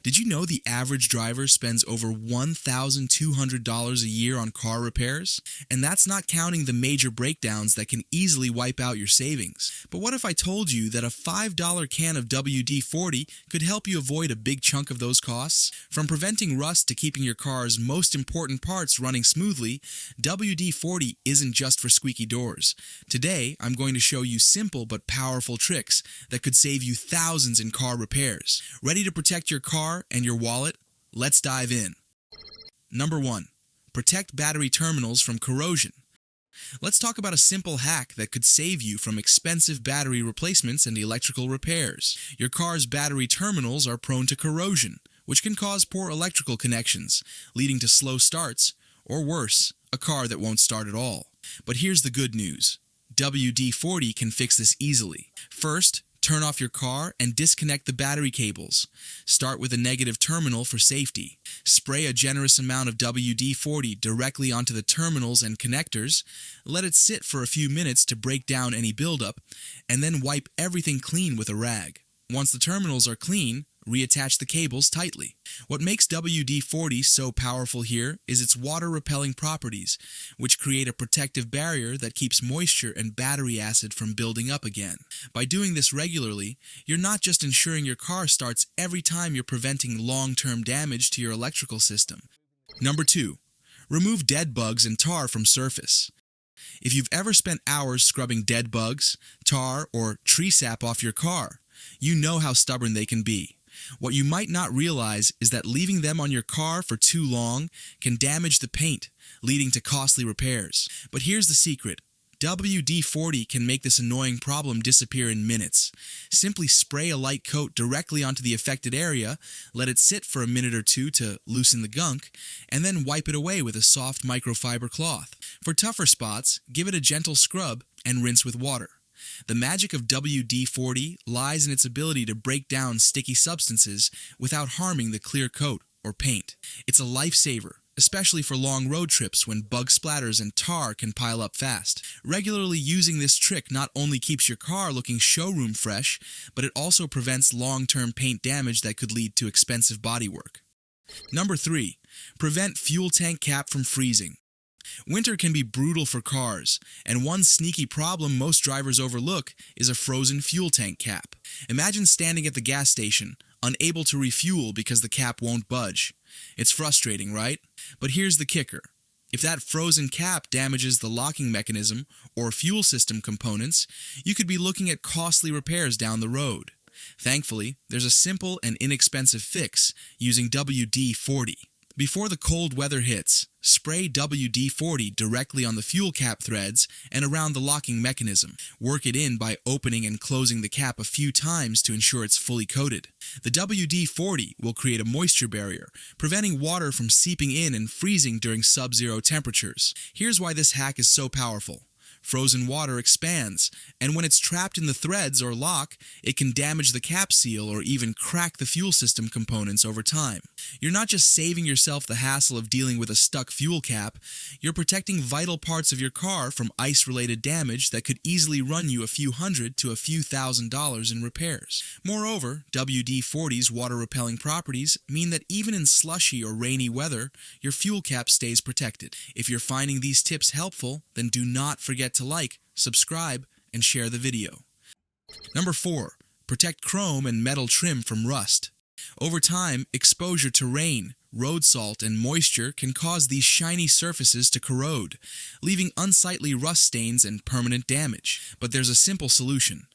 Did you know the average driver spends over $1,200 a year on car repairs? And that's not counting the major breakdowns that can easily wipe out your savings. But what if I told you that a $5 can of WD-40 could help you avoid a big chunk of those costs? From preventing rust to keeping your car's most important parts running smoothly, WD-40 isn't just for squeaky doors. Today, I'm going to show you simple but powerful tricks that could save you thousands in car repairs. Ready to protect your car and your wallet? Let's dive in. Number 1. Protect battery terminals from corrosion. Let's talk about a simple hack that could save you from expensive battery replacements and electrical repairs. Your car's battery terminals are prone to corrosion, which can cause poor electrical connections, leading to slow starts, or worse, a car that won't start at all. But here's the good news. WD-40 can fix this easily. First, turn off your car and disconnect the battery cables. Start with a negative terminal for safety. Spray a generous amount of WD-40 directly onto the terminals and connectors. Let it sit for a few minutes to break down any buildup, and then wipe everything clean with a rag. Once the terminals are clean, reattach the cables tightly. What makes WD-40 so powerful here is its water-repelling properties, which create a protective barrier that keeps moisture and battery acid from building up again. By doing this regularly, you're not just ensuring your car starts every time you're preventing long-term damage to your electrical system. Number 2. Remove dead bugs and tar from surface. If you've ever spent hours scrubbing dead bugs, tar, or tree sap off your car, you know how stubborn they can be. What you might not realize is that leaving them on your car for too long can damage the paint, leading to costly repairs. But here's the secret. WD-40 can make this annoying problem disappear in minutes. Simply spray a light coat directly onto the affected area, let it sit for a minute or two to loosen the gunk, and then wipe it away with a soft microfiber cloth. For tougher spots, give it a gentle scrub and rinse with water. The magic of WD-40 lies in its ability to break down sticky substances without harming the clear coat or paint. It's a lifesaver, especially for long road trips when bug splatters and tar can pile up fast. Regularly using this trick not only keeps your car looking showroom fresh, but it also prevents long-term paint damage that could lead to expensive bodywork. Number 3. Prevent fuel tank cap from freezing. Winter can be brutal for cars, and one sneaky problem most drivers overlook is a frozen fuel tank cap. Imagine standing at the gas station, unable to refuel because the cap won't budge. It's frustrating, right? But here's the kicker. If that frozen cap damages the locking mechanism or fuel system components, you could be looking at costly repairs down the road. Thankfully, there's a simple and inexpensive fix using WD-40. Before the cold weather hits, spray WD-40 directly on the fuel cap threads and around the locking mechanism. Work it in by opening and closing the cap a few times to ensure it's fully coated. The WD-40 will create a moisture barrier, preventing water from seeping in and freezing during sub-zero temperatures. Here's why this hack is so powerful. Frozen water expands, and when it's trapped in the threads or lock, it can damage the cap seal or even crack the fuel system components over time. You're not just saving yourself the hassle of dealing with a stuck fuel cap, you're protecting vital parts of your car from ice-related damage that could easily run you a few hundred to a few $1,000s in repairs. Moreover, WD-40's water-repelling properties mean that even in slushy or rainy weather, your fuel cap stays protected. If you're finding these tips helpful, then do not forget to like, subscribe, and share the video. Number 4. Protect chrome and metal trim from rust. Over time, exposure to rain, road salt, and moisture can cause these shiny surfaces to corrode, leaving unsightly rust stains and permanent damage. But there's a simple solution.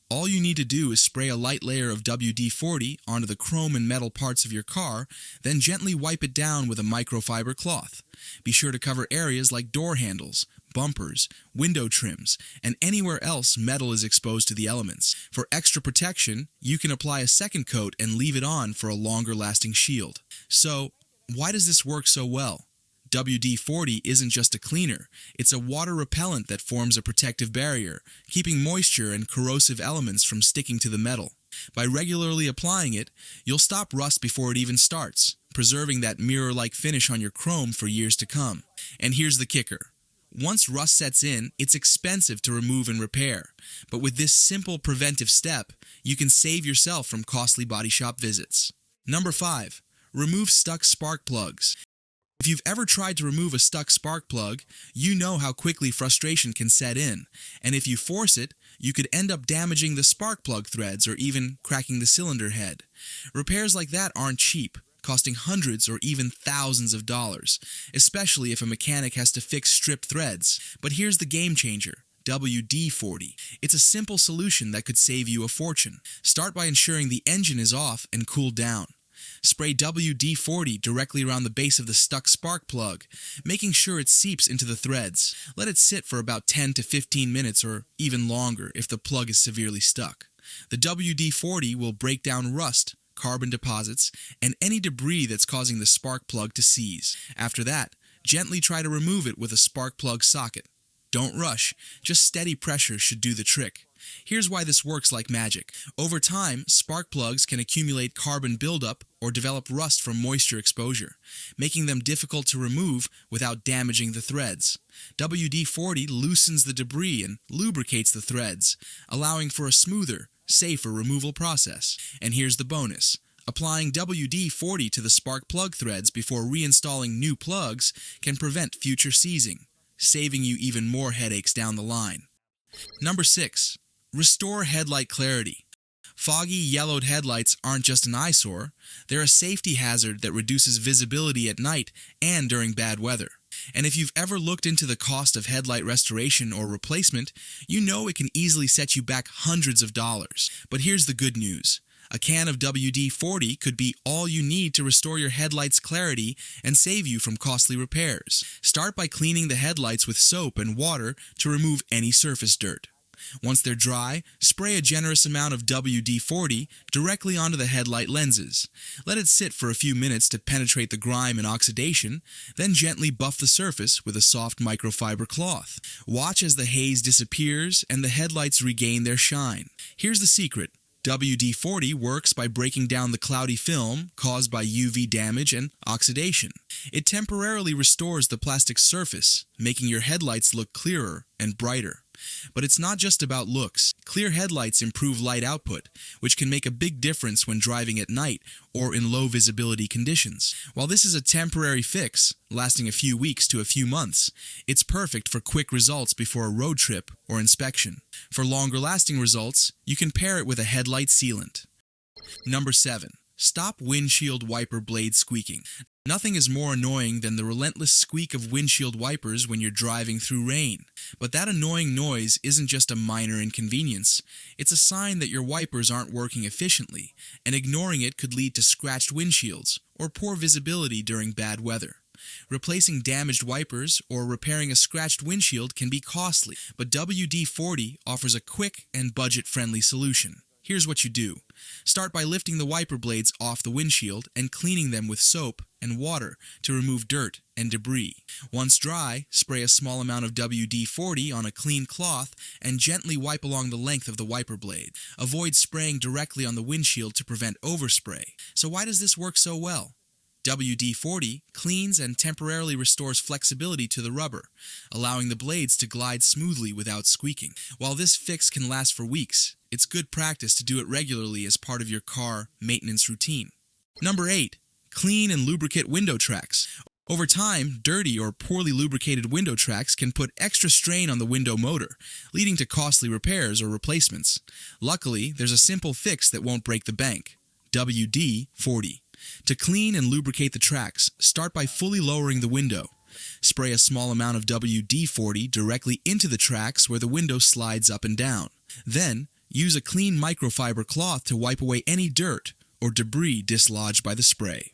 All you need to do is spray a light layer of WD-40 onto the chrome and metal parts of your car, then gently wipe it down with a microfiber cloth. Be sure to cover areas like door handles, bumpers, window trims, and anywhere else metal is exposed to the elements. For extra protection, you can apply a second coat and leave it on for a longer-lasting shield. So, why does this work so well? WD-40 isn't just a cleaner, it's a water repellent that forms a protective barrier, keeping moisture and corrosive elements from sticking to the metal. By regularly applying it, you'll stop rust before it even starts, preserving that mirror-like finish on your chrome for years to come. And here's the kicker. Once rust sets in, it's expensive to remove and repair. But with this simple preventive step, you can save yourself from costly body shop visits. Number 5. Remove stuck spark plugs. If you've ever tried to remove a stuck spark plug, you know how quickly frustration can set in, and if you force it, you could end up damaging the spark plug threads or even cracking the cylinder head. Repairs like that aren't cheap, costing hundreds or even thousands of dollars, especially if a mechanic has to fix stripped threads. But here's the game changer. WD-40. It's a simple solution that could save you a fortune. Start by ensuring the engine is off and cooled down. Spray WD-40 directly around the base of the stuck spark plug, making sure it seeps into the threads. Let it sit for about 10 to 15 minutes or even longer if the plug is severely stuck. The WD-40 will break down rust, carbon deposits, and any debris that's causing the spark plug to seize. After that, gently try to remove it with a spark plug socket. Don't rush, just steady pressure should do the trick. Here's why this works like magic. Over time, spark plugs can accumulate carbon buildup or develop rust from moisture exposure, making them difficult to remove without damaging the threads. WD-40 loosens the debris and lubricates the threads, allowing for a smoother, safer removal process. And here's the bonus. Applying WD-40 to the spark plug threads before reinstalling new plugs can prevent future seizing, saving you even more headaches down the line. Number 6. Restore headlight clarity. Foggy, yellowed headlights aren't just an eyesore, they're a safety hazard that reduces visibility at night and during bad weather. And if you've ever looked into the cost of headlight restoration or replacement, you know it can easily set you back hundreds of dollars. But here's the good news. A can of WD-40 could be all you need to restore your headlights' clarity and save you from costly repairs. Start by cleaning the headlights with soap and water to remove any surface dirt. Once they're dry, spray a generous amount of WD-40 directly onto the headlight lenses. Let it sit for a few minutes to penetrate the grime and oxidation, then gently buff the surface with a soft microfiber cloth. Watch as the haze disappears and the headlights regain their shine. Here's the secret. WD-40 works by breaking down the cloudy film caused by UV damage and oxidation. It temporarily restores the plastic surface, making your headlights look clearer and brighter. But it's not just about looks. Clear headlights improve light output, which can make a big difference when driving at night or in low visibility conditions. While this is a temporary fix, lasting a few weeks to a few months, it's perfect for quick results before a road trip or inspection. For longer lasting results, you can pair it with a headlight sealant. Number 7. Stop windshield wiper blade squeaking. Nothing is more annoying than the relentless squeak of windshield wipers when you're driving through rain. But that annoying noise isn't just a minor inconvenience. It's a sign that your wipers aren't working efficiently, and ignoring it could lead to scratched windshields or poor visibility during bad weather. Replacing damaged wipers or repairing a scratched windshield can be costly, but WD-40 offers a quick and budget-friendly solution. Here's what you do. Start by lifting the wiper blades off the windshield and cleaning them with soap and water to remove dirt and debris. Once dry, spray a small amount of WD-40 on a clean cloth and gently wipe along the length of the wiper blade. Avoid spraying directly on the windshield to prevent overspray. So why does this work so well? WD-40 cleans and temporarily restores flexibility to the rubber, allowing the blades to glide smoothly without squeaking. While this fix can last for weeks, it's good practice to do it regularly as part of your car maintenance routine. Number 8. Clean and lubricate window tracks. Over time, dirty or poorly lubricated window tracks can put extra strain on the window motor, leading to costly repairs or replacements. Luckily, there's a simple fix that won't break the bank. WD-40. To clean and lubricate the tracks, start by fully lowering the window. Spray a small amount of WD-40 directly into the tracks where the window slides up and down. Then, use a clean microfiber cloth to wipe away any dirt or debris dislodged by the spray.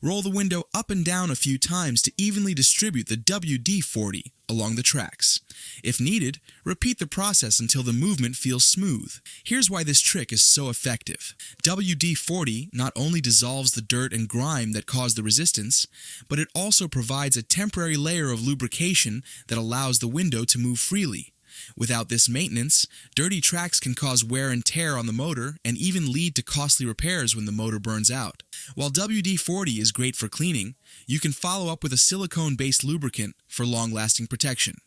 Roll the window up and down a few times to evenly distribute the WD-40 along the tracks. If needed, repeat the process until the movement feels smooth. Here's why this trick is so effective. WD-40 not only dissolves the dirt and grime that cause the resistance, but it also provides a temporary layer of lubrication that allows the window to move freely. Without this maintenance, dirty tracks can cause wear and tear on the motor and even lead to costly repairs when the motor burns out. While WD-40 is great for cleaning, you can follow up with a silicone-based lubricant for long-lasting protection.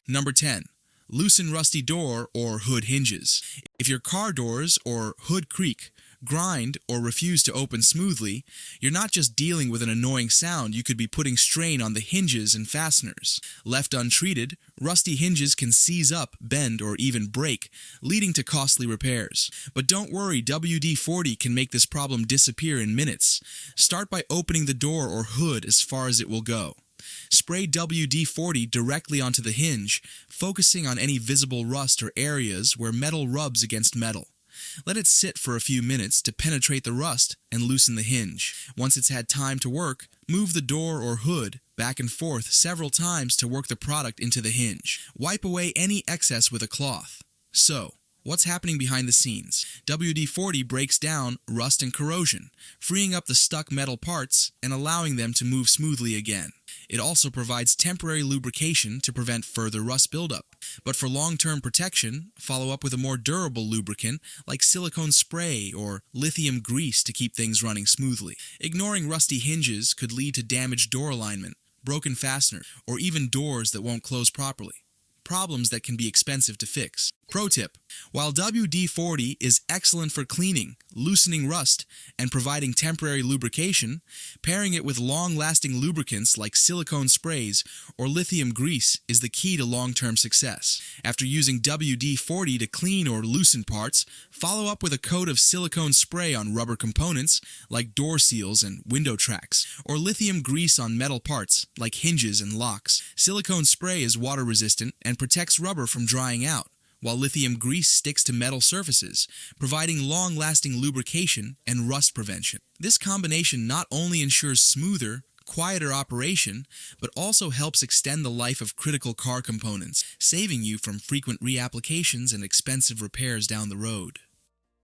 Number 10. Loosen rusty door or hood hinges. If your car doors or hood creak, grind, or refuse to open smoothly, you're not just dealing with an annoying sound, you could be putting strain on the hinges and fasteners. Left untreated, rusty hinges can seize up, bend, or even break, leading to costly repairs. But don't worry, WD-40 can make this problem disappear in minutes. Start by opening the door or hood as far as it will go. Spray WD-40 directly onto the hinge, focusing on any visible rust or areas where metal rubs against metal. Let it sit for a few minutes to penetrate the rust and loosen the hinge. Once it's had time to work, move the door or hood back and forth several times to work the product into the hinge. Wipe away any excess with a cloth. So, what's happening behind the scenes? WD-40 breaks down rust and corrosion, freeing up the stuck metal parts and allowing them to move smoothly again. It also provides temporary lubrication to prevent further rust buildup. But for long-term protection, follow up with a more durable lubricant like silicone spray or lithium grease to keep things running smoothly. Ignoring rusty hinges could lead to damaged door alignment, broken fasteners, or even doors that won't close properly. Problems that can be expensive to fix. Pro tip: while WD-40 is excellent for cleaning, loosening rust, and providing temporary lubrication, pairing it with long-lasting lubricants like silicone sprays or lithium grease is the key to long-term success. After using WD-40 to clean or loosen parts, follow up with a coat of silicone spray on rubber components like door seals and window tracks, or lithium grease on metal parts like hinges and locks. Silicone spray is water-resistant and protects rubber from drying out, while lithium grease sticks to metal surfaces, providing long-lasting lubrication and rust prevention. This combination not only ensures smoother, quieter operation, but also helps extend the life of critical car components, saving you from frequent reapplications and expensive repairs down the road.